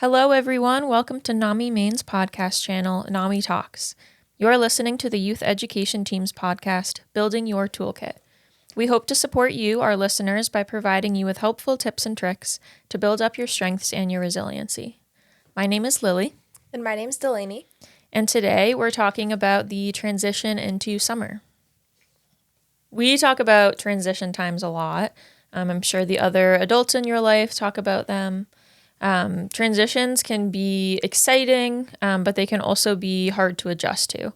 Hello, everyone. Welcome to NAMI Maine's podcast channel, NAMI Talks. You're listening to the Youth Education Team's podcast, Building Your Toolkit. We hope to support you, our listeners, by providing you with helpful tips and tricks to build up your strengths and your resiliency. My name is Lily. And my name's Delaney. And today we're talking about the transition into summer. We talk about transition times a lot. I'm sure the other adults in your life talk about them. Transitions can be exciting, but they can also be hard to adjust to.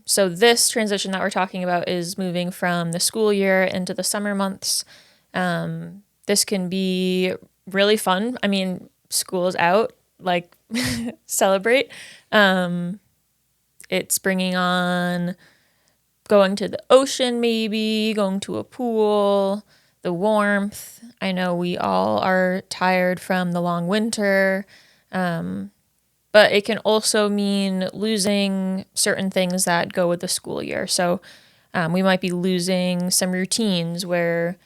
So this transition that we're talking about is moving from the school year into the summer months. This can be really fun. I mean, school's out, like celebrate. It's bringing on going to the ocean, maybe going to a pool, the warmth. I know we all are tired from the long winter, but it can also mean losing certain things that go with the school year. So we might be losing some routines where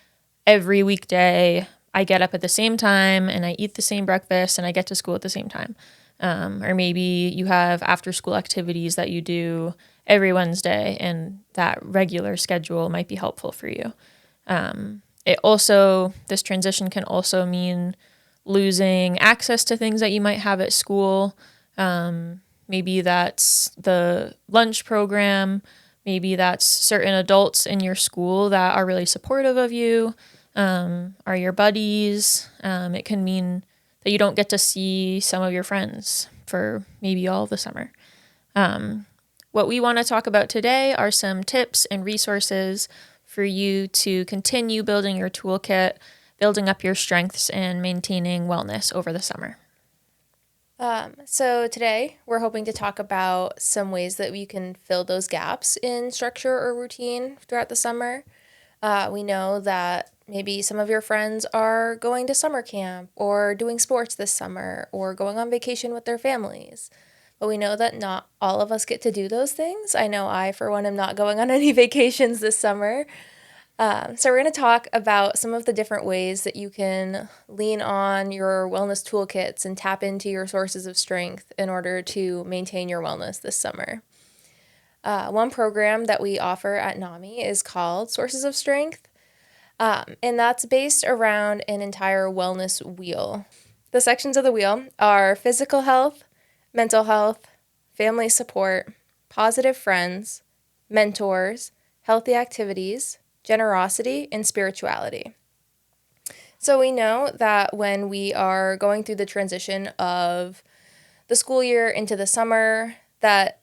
every weekday I get up at the same time and I eat the same breakfast and I get to school at the same time. Or maybe you have after school activities that you do every Wednesday and that regular schedule might be helpful for you. This transition can also mean losing access to things that you might have at school. Maybe that's the lunch program. Maybe that's certain adults in your school that are really supportive of you, are your buddies. It can mean that you don't get to see some of your friends for maybe all of the summer. What we want to talk about today are some tips and resources for you to continue building your toolkit, building up your strengths, and maintaining wellness over the summer. So today we're hoping to talk about some ways that we can fill those gaps in structure or routine throughout the summer. We know that maybe some of your friends are going to summer camp or doing sports this summer or going on vacation with their families. But we know that not all of us get to do those things. I know I, for one, am not going on any vacations this summer. So we're going to talk about some of the different ways that you can lean on your wellness toolkits and tap into your sources of strength in order to maintain your wellness this summer. One program that we offer at NAMI is called Sources of Strength, and that's based around an entire wellness wheel. The sections of the wheel are physical health, mental health, family support, positive friends, mentors, healthy activities, generosity, and spirituality. So we know that when we are going through the transition of the school year into the summer, that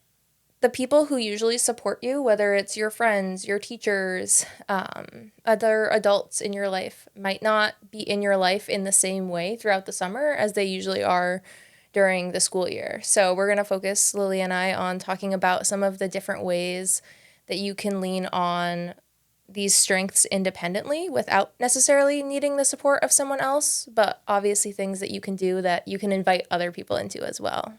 the people who usually support you, whether it's your friends, your teachers, other adults in your life, might not be in your life in the same way throughout the summer as they usually are during the school year. So we're going to focus, Lily and I, on talking about some of the different ways that you can lean on these strengths independently without necessarily needing the support of someone else, but obviously things that you can do that you can invite other people into as well.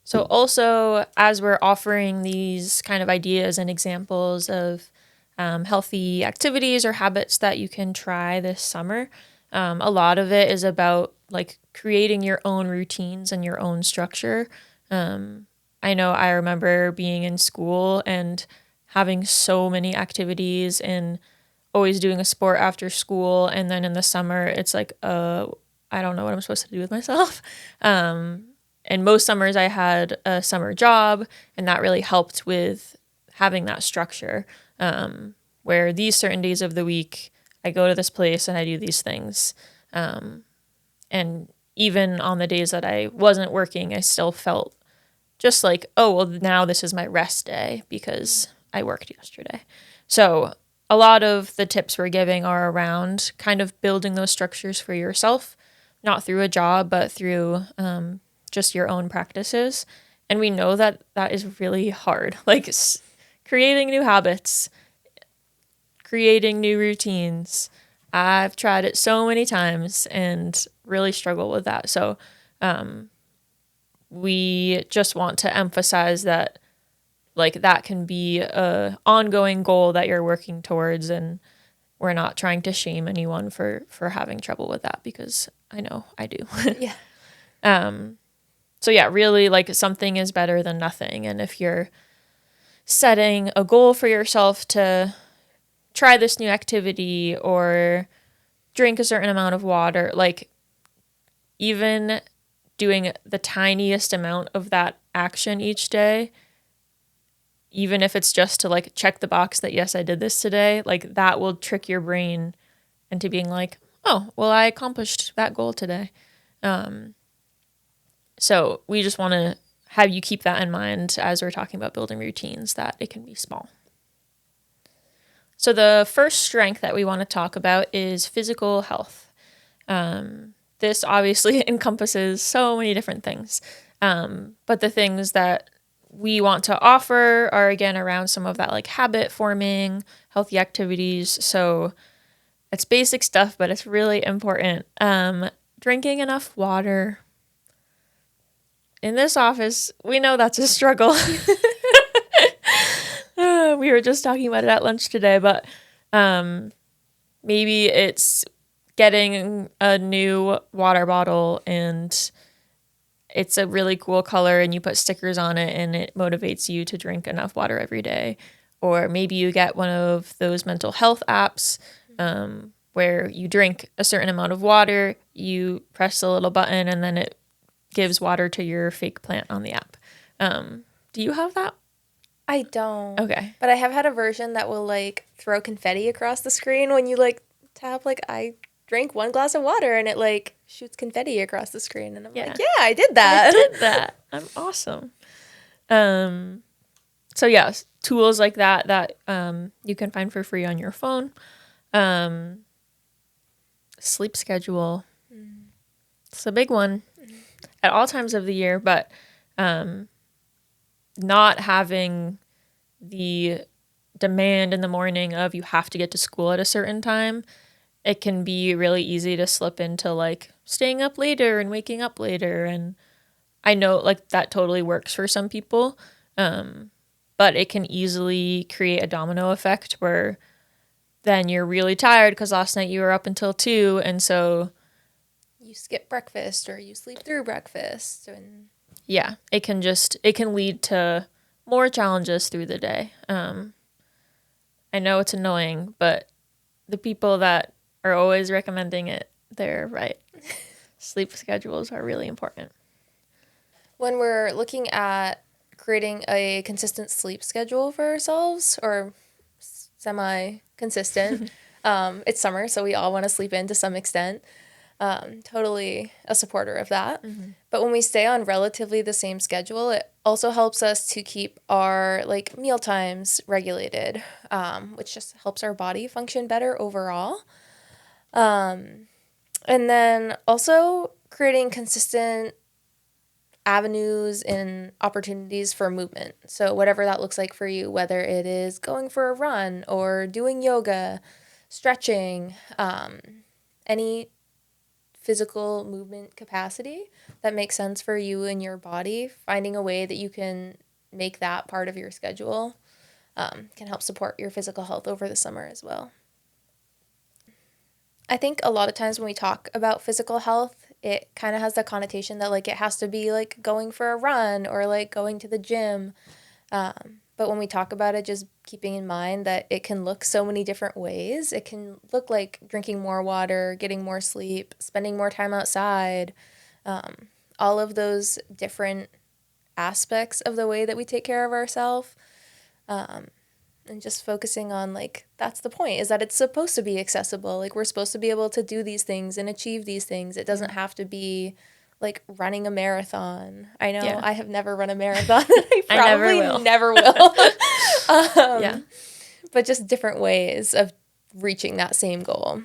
So also, as we're offering these kind of ideas and examples of healthy activities or habits that you can try this summer, a lot of it is about like creating your own routines and your own structure. I know I remember being in school and having so many activities and always doing a sport after school. And then in the summer, it's like, I don't know what I'm supposed to do with myself. And most summers I had a summer job, and that really helped with having that structure, where these certain days of the week, I go to this place and I do these things. And even on the days that I wasn't working, I still felt just like, oh, well, now this is my rest day because I worked yesterday. So a lot of the tips we're giving are around kind of building those structures for yourself, not through a job, but through just your own practices. And we know that that is really hard. Like creating new habits, creating new routines. I've tried it so many times and really struggle with that. So we just want to emphasize that like that can be a ongoing goal that you're working towards, and we're not trying to shame anyone for having trouble with that, because I know I do. Yeah. So yeah, really like something is better than nothing. And if you're setting a goal for yourself to try this new activity or drink a certain amount of water, like even doing the tiniest amount of that action each day, even if it's just to like check the box that yes, I did this today, like that will trick your brain into being like, oh, well, I accomplished that goal today. So we just want to have you keep that in mind as we're talking about building routines, that it can be small. So the first strength that we want to talk about is physical health. This obviously encompasses so many different things. But the things that we want to offer are, again, around some of that like habit forming, healthy activities. So it's basic stuff, but it's really important. Drinking enough water. In this office, we know that's a struggle. We were just talking about it at lunch today, but maybe it's getting a new water bottle and it's a really cool color and you put stickers on it and it motivates you to drink enough water every day. Or maybe you get one of those mental health apps where you drink a certain amount of water, you press a little button, and then it gives water to your fake plant on the app. Do you have that? I don't. Okay. But I have had a version that will like throw confetti across the screen when you like tap like I drank 1 glass of water and it like shoots confetti across the screen and I'm like, yeah, I did that. I did that. I'm awesome. So yeah, tools like that you can find for free on your phone. Sleep schedule. It's a big one at all times of the year, but not having the demand in the morning of you have to get to school at a certain time, it can be really easy to slip into like staying up later and waking up later. And I know like that totally works for some people, but it can easily create a domino effect where then you're really tired because last night you were up until 2, and so you skip breakfast or you sleep through breakfast. And yeah, it can lead to more challenges through the day. I know it's annoying, but the people that are always recommending it, they're right. Sleep schedules are really important. When we're looking at creating a consistent sleep schedule for ourselves, or semi-consistent, it's summer, so we all want to sleep in to some extent. Totally a supporter of that. Mm-hmm. But when we stay on relatively the same schedule, it also helps us to keep our like meal times regulated, which just helps our body function better overall. And then also creating consistent avenues and opportunities for movement. So whatever that looks like for you, whether it is going for a run or doing yoga, stretching, any physical movement capacity that makes sense for you and your body, finding a way that you can make that part of your schedule can help support your physical health over the summer as well. I think a lot of times when we talk about physical health, it kind of has the connotation that like it has to be like going for a run or like going to the gym. But when we talk about it, just keeping in mind that it can look so many different ways. It can look like drinking more water, getting more sleep, spending more time outside, all of those different aspects of the way that we take care of ourselves. And just focusing on like, that's the point, is that it's supposed to be accessible. Like we're supposed to be able to do these things and achieve these things. It doesn't have to be like running a marathon. I know I have never run a marathon. I probably never will. Yeah. But just different ways of reaching that same goal.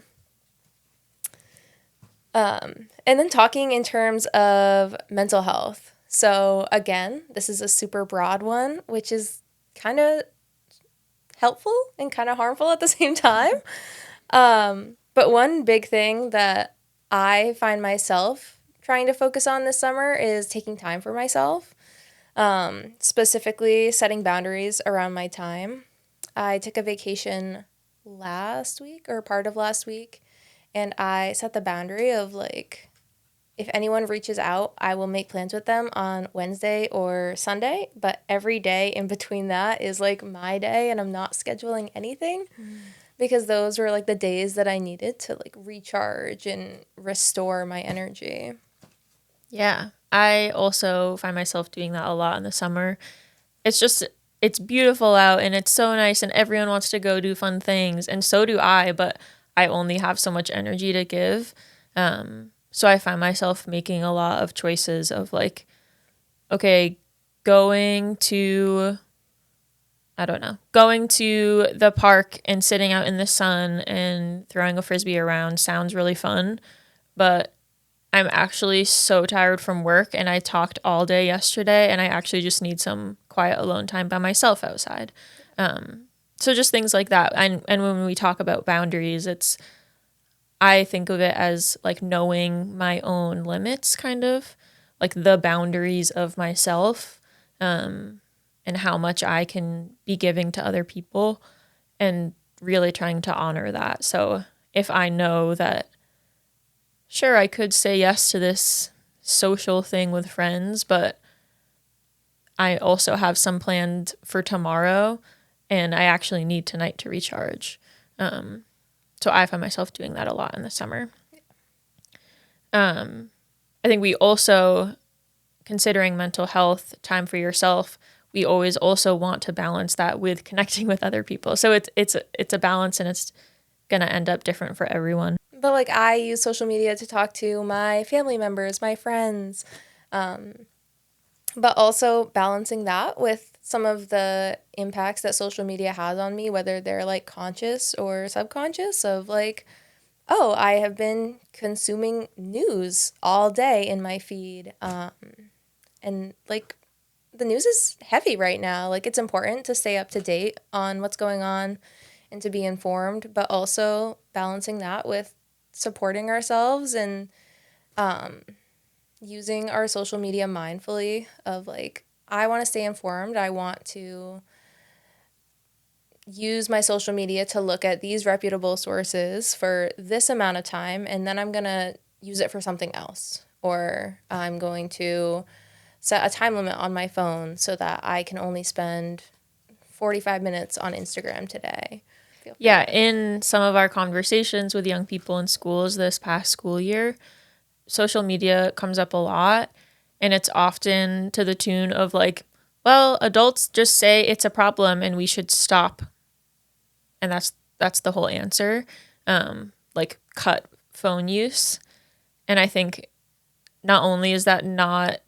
And then talking in terms of mental health. So again, this is a super broad one, which is kind of helpful and kind of harmful at the same time. But one big thing that I find myself trying to focus on this summer is taking time for myself, specifically setting boundaries around my time. I took a vacation last week or part of last week, and I set the boundary of like If anyone reaches out, I will make plans with them on Wednesday or Sunday, but every day in between that is like my day and I'm not scheduling anything because those were like the days that I needed to like recharge and restore my energy. Yeah. I also find myself doing that a lot in the summer. It's just, it's beautiful out and it's so nice and everyone wants to go do fun things. And so do I, but I only have so much energy to give. So I find myself making a lot of choices of like, okay, going to, I don't know, going to the park and sitting out in the sun and throwing a frisbee around sounds really fun. But I'm actually so tired from work and I talked all day yesterday and I actually just need some quiet alone time by myself outside. So just things like that. And when we talk about boundaries, I think of it as like knowing my own limits, kind of like the boundaries of myself, and how much I can be giving to other people and really trying to honor that. So if I know that, sure, I could say yes to this social thing with friends, but I also have some planned for tomorrow and I actually need tonight to recharge. So I find myself doing that a lot in the summer. I think we also, considering mental health, time for yourself, we always also want to balance that with connecting with other people. So it's a balance and it's gonna end up different for everyone. But like I use social media to talk to my family members, my friends, but also balancing that with some of the impacts that social media has on me, whether they're like conscious or subconscious, of like, oh, I have been consuming news all day in my feed. And like the news is heavy right now. Like it's important to stay up to date on what's going on and to be informed, but also balancing that with supporting ourselves and using our social media mindfully of like, I want to stay informed. I want to use my social media to look at these reputable sources for this amount of time, and then I'm going to use it for something else. Or I'm going to set a time limit on my phone so that I can only spend 45 minutes on Instagram today. Yeah, in some of our conversations with young people in schools this past school year, social media comes up a lot and it's often to the tune of like, well, adults just say it's a problem and we should stop. And that's the whole answer. Like cut phone use. And I think not only is that not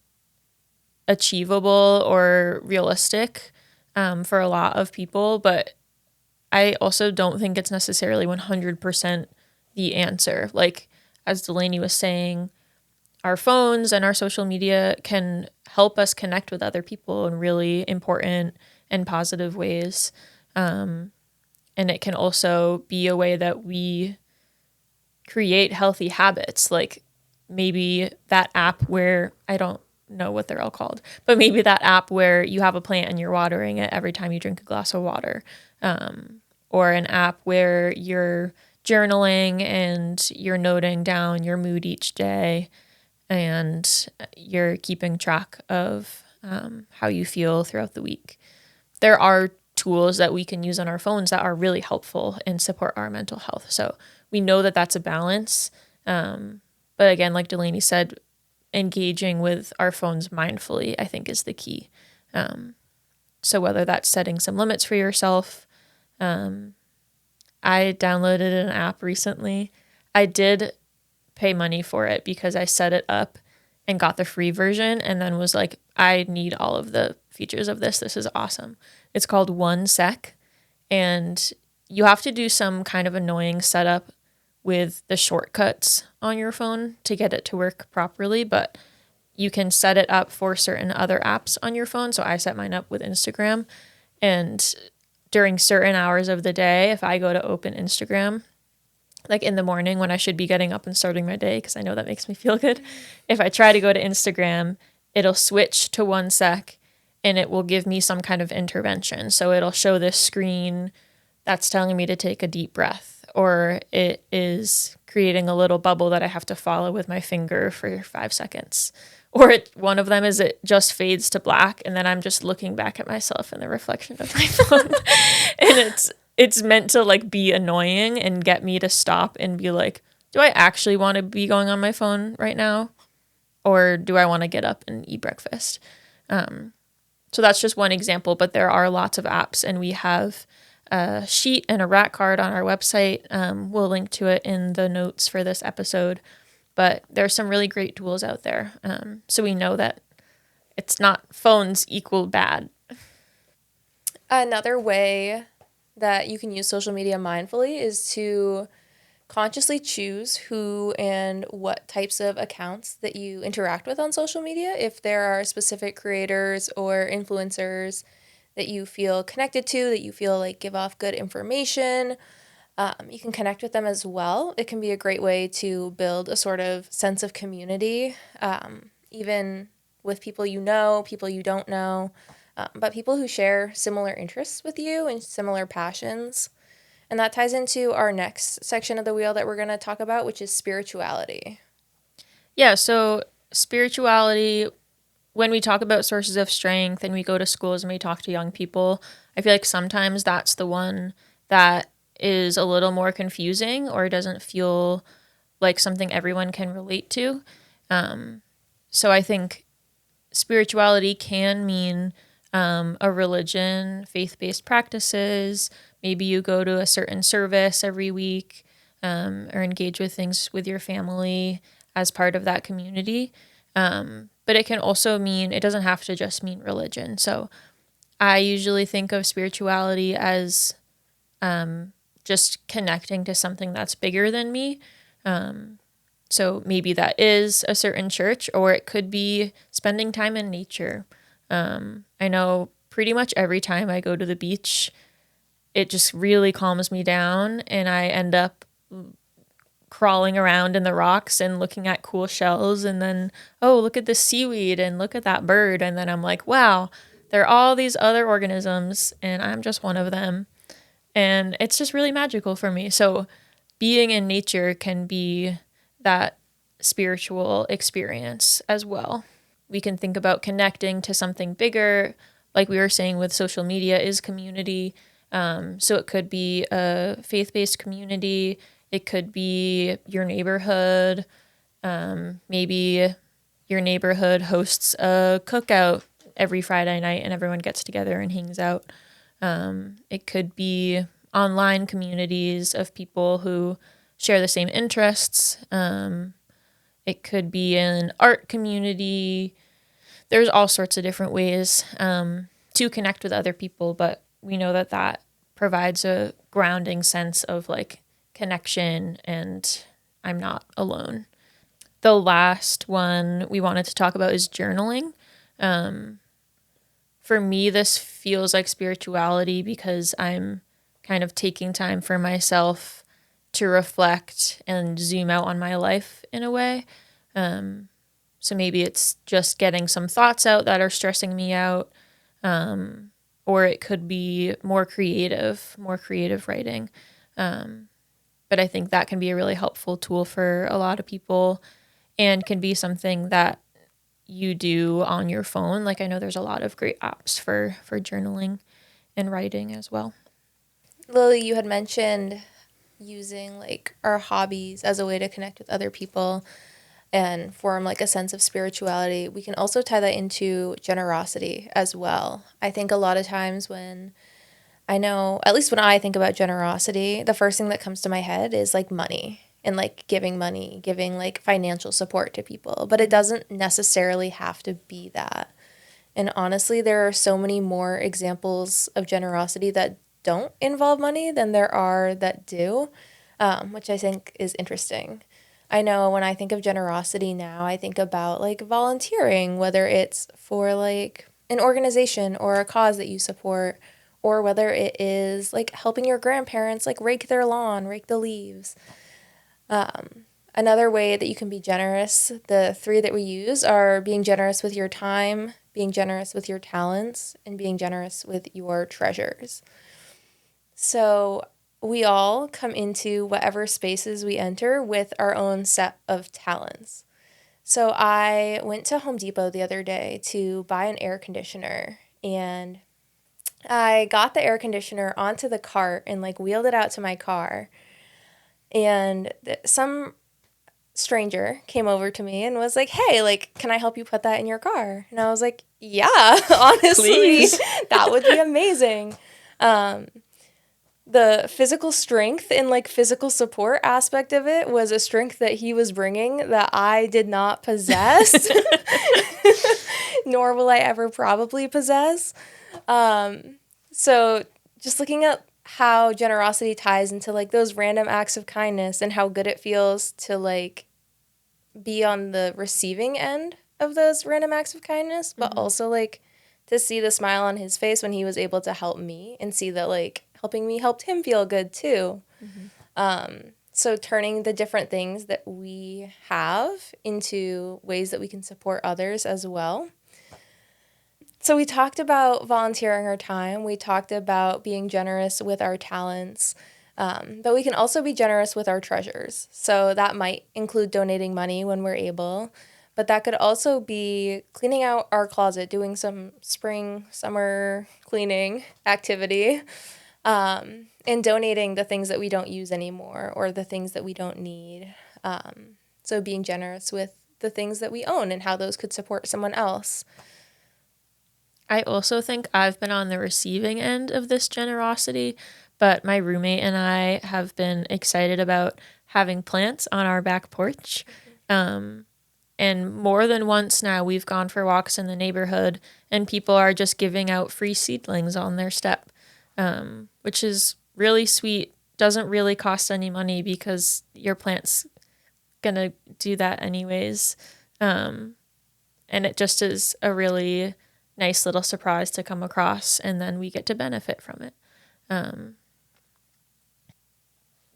achievable or realistic for a lot of people, but I also don't think it's necessarily 100% the answer. Like, as Delaney was saying, our phones and our social media can help us connect with other people in really important and positive ways. And it can also be a way that we create healthy habits. Like maybe that app where I don't know what they're all called, but maybe that app where you have a plant and you're watering it every time you drink a glass of water. Or an app where you're journaling and you're noting down your mood each day and you're keeping track of how you feel throughout the week. There are tools that we can use on our phones that are really helpful and support our mental health. So we know that that's a balance. But again, like Delaney said, engaging with our phones mindfully, I think, is the key. So whether that's setting some limits for yourself, I downloaded an app recently. I did pay money for it because I set it up and got the free version and then was like, I need all of the features of this. This is awesome. It's called 1Sec, and you have to do some kind of annoying setup with the shortcuts on your phone to get it to work properly, but you can set it up for certain other apps on your phone. So I set mine up with Instagram, and during certain hours of the day, if I go to open Instagram, like in the morning when I should be getting up and starting my day, because I know that makes me feel good, if I try to go to Instagram, it'll switch to 1Sec and it will give me some kind of intervention. So it'll show this screen that's telling me to take a deep breath, or it is creating a little bubble that I have to follow with my finger for 5 seconds. Or one of them is it just fades to black, and then I'm just looking back at myself in the reflection of my phone. And it's meant to like be annoying and get me to stop and be like, do I actually want to be going on my phone right now? Or do I want to get up and eat breakfast? So that's just one example, but there are lots of apps, and we have a sheet and a rat card on our website. We'll link to it in the notes for this episode, but there's some really great tools out there. So we know that it's not phones equal bad. Another way that you can use social media mindfully is to consciously choose who and what types of accounts that you interact with on social media. If there are specific creators or influencers that you feel connected to, that you feel like give off good information, you can connect with them as well. It can be a great way to build a sort of sense of community, even with people you know, people you don't know, but people who share similar interests with you and similar passions. And that ties into our next section of the wheel that we're going to talk about, which is spirituality. Yeah, so spirituality, when we talk about sources of strength and we go to schools and we talk to young people, I feel like sometimes that's the one that is a little more confusing or doesn't feel like something everyone can relate to. So I think spirituality can mean a religion, faith-based practices. Maybe you go to a certain service every week, or engage with things with your family as part of that community. But it can also mean, it doesn't have to just mean religion. So I usually think of spirituality as just connecting to something that's bigger than me. So maybe that is a certain church, or it could be spending time in nature. I know pretty much every time I go to the beach, it just really calms me down, and I end up crawling around in the rocks and looking at cool shells, and then, oh, look at this seaweed and look at that bird. And then I'm like, wow, there are all these other organisms, and I'm just one of them. And it's just really magical for me. So being in nature can be that spiritual experience as well. We can think about connecting to something bigger, like we were saying with social media, is community. So it could be a faith-based community. It could be your neighborhood. Maybe your neighborhood hosts a cookout every Friday night and everyone gets together and hangs out. It could be online communities of people who share the same interests. It could be an art community. There's all sorts of different ways to connect with other people, but we know that that provides a grounding sense of like connection and I'm not alone. The last one we wanted to talk about is journaling. For me, this feels like spirituality because I'm kind of taking time for myself to reflect and zoom out on my life in a way. So maybe it's just getting some thoughts out that are stressing me out, or it could be more creative writing. But I think that can be a really helpful tool for a lot of people and can be something that you do on your phone. Like I know there's a lot of great apps for journaling and writing as well. Lily, you had mentioned using like our hobbies as a way to connect with other people and form like a sense of spirituality. We can also tie that into generosity as well. I think a lot of times when I know, at least when I think about generosity, the first thing that comes to my head is like money and like giving money, giving like financial support to people. But it doesn't necessarily have to be that. And honestly, there are so many more examples of generosity that don't involve money than there are that do, which I think is interesting. I know when I think of generosity now, I think about like volunteering, whether it's for like an organization or a cause that you support, or whether it is like helping your grandparents like rake their lawn, rake the leaves. Another way that you can be generous, the three that we use are being generous with your time, being generous with your talents, and being generous with your treasures. So we all come into whatever spaces we enter with our own set of talents. So I went to Home Depot the other day to buy an air conditioner, and I got the air conditioner onto the cart and like wheeled it out to my car. And some stranger came over to me and was like, "Hey, like, can I help you put that in your car?" And I was like, "Yeah, honestly, Please. that would be amazing." Um, the physical strength and like physical support aspect of it was a strength that he was bringing that I did not possess, nor will I ever probably possess. So just looking at how generosity ties into like those random acts of kindness and how good it feels to like be on the receiving end of those random acts of kindness, but also like to see the smile on his face when he was able to help me and see that like helping me helped him feel good too. So turning the different things that we have into ways that we can support others as well. So we talked about volunteering our time. We talked about being generous with our talents. But we can also be generous with our treasures. So that might include donating money when we're able. But that could also be cleaning out our closet, doing some spring, summer cleaning activity, and donating the things that we don't use anymore or the things that we don't need. So being generous with the things that we own and how those could support someone else. I also think I've been on the receiving end of this generosity, but my roommate and I have been excited about having plants on our back porch. And more than once now, we've gone for walks in the neighborhood, and people are just giving out free seedlings on their step, which is really sweet. Doesn't really cost any money because your plant's gonna do that anyways. And it just is a really nice little surprise to come across, and then we get to benefit from it.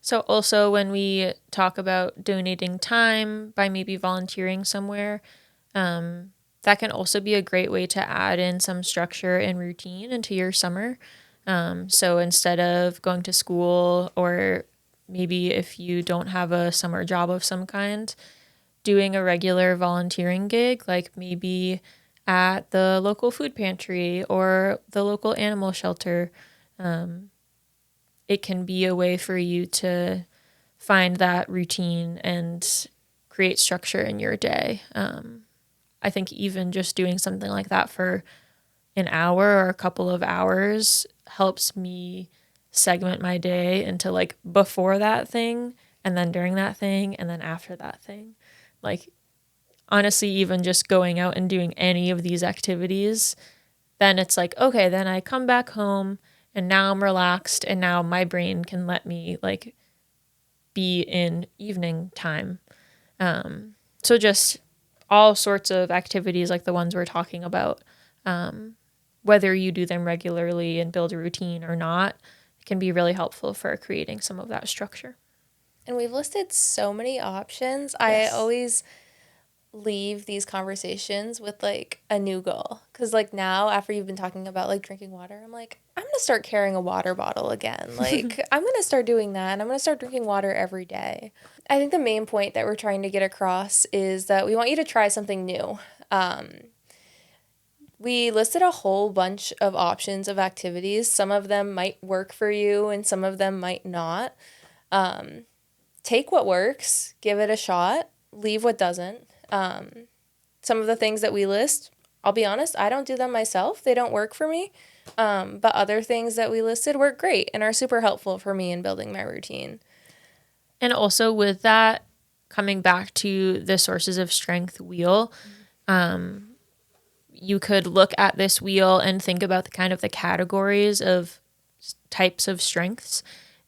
So also when we talk about donating time by maybe volunteering somewhere, that can also be a great way to add in some structure and routine into your summer. So instead of going to school, or maybe if you don't have a summer job of some kind, doing a regular volunteering gig, like maybe at the local food pantry or the local animal shelter, it can be a way for you to find that routine and create structure in your day. I think even just doing something like that for an hour or a couple of hours helps me segment my day into like before that thing and then during that thing and then after that thing. Like honestly, even just going out and doing any of these activities, then it's like, okay, then I come back home and now I'm relaxed and now my brain can let me like be in evening time. So just all sorts of activities like the ones we're talking about, whether you do them regularly and build a routine or not, can be really helpful for creating some of that structure. And we've listed so many options. Yes. I always leave these conversations with like a new goal, because like now after you've been talking about like drinking water, I'm like, I'm gonna start carrying a water bottle again. Like I'm gonna start doing that, and I'm gonna start drinking water every day. I think the main point that we're trying to get across is that we want you to try something new. We listed a whole bunch of options of activities. Some of them might work for you and some of them might not. Take what works, give it a shot, leave what doesn't. Some of the things that we list, I'll be honest, I don't do them myself. They don't work for me. But other things that we listed work great and are super helpful for me in building my routine. And also with that, coming back to the sources of strength wheel, you could look at this wheel and think about the kind of the categories of types of strengths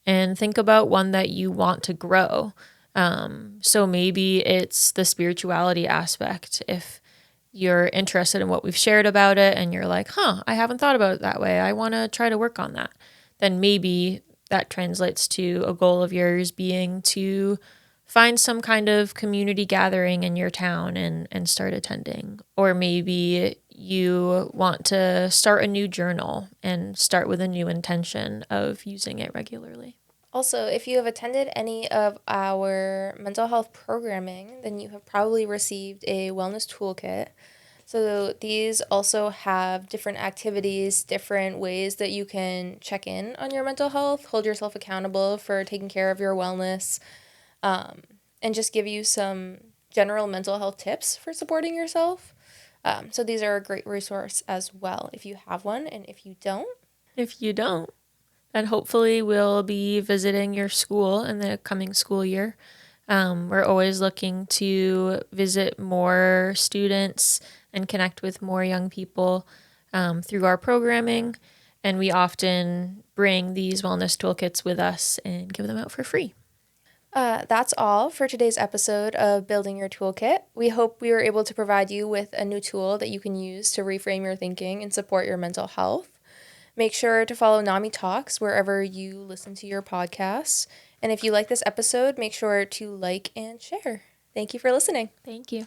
and think about one that you want to grow. So maybe it's the spirituality aspect. If you're interested in what we've shared about it and you're like, I haven't thought about it that way, I want to try to work on that, then maybe that translates to a goal of yours being to find some kind of community gathering in your town and start attending. Or maybe you want to start a new journal and start with a new intention of using it regularly. Also, if you have attended any of our mental health programming, then you have probably received a wellness toolkit. So these also have different activities, different ways that you can check in on your mental health, hold yourself accountable for taking care of your wellness, and just give you some general mental health tips for supporting yourself. So these are a great resource as well if you have one, and if you don't. If you don't, then hopefully we'll be visiting your school in the coming school year. We're always looking to visit more students and connect with more young people through our programming. And we often bring these wellness toolkits with us and give them out for free. That's all for today's episode of Building Your Toolkit. We hope we were able to provide you with a new tool that you can use to reframe your thinking and support your mental health. Make sure to follow NAMI Talks wherever you listen to your podcasts. And if you like this episode, make sure to like and share. Thank you for listening. Thank you.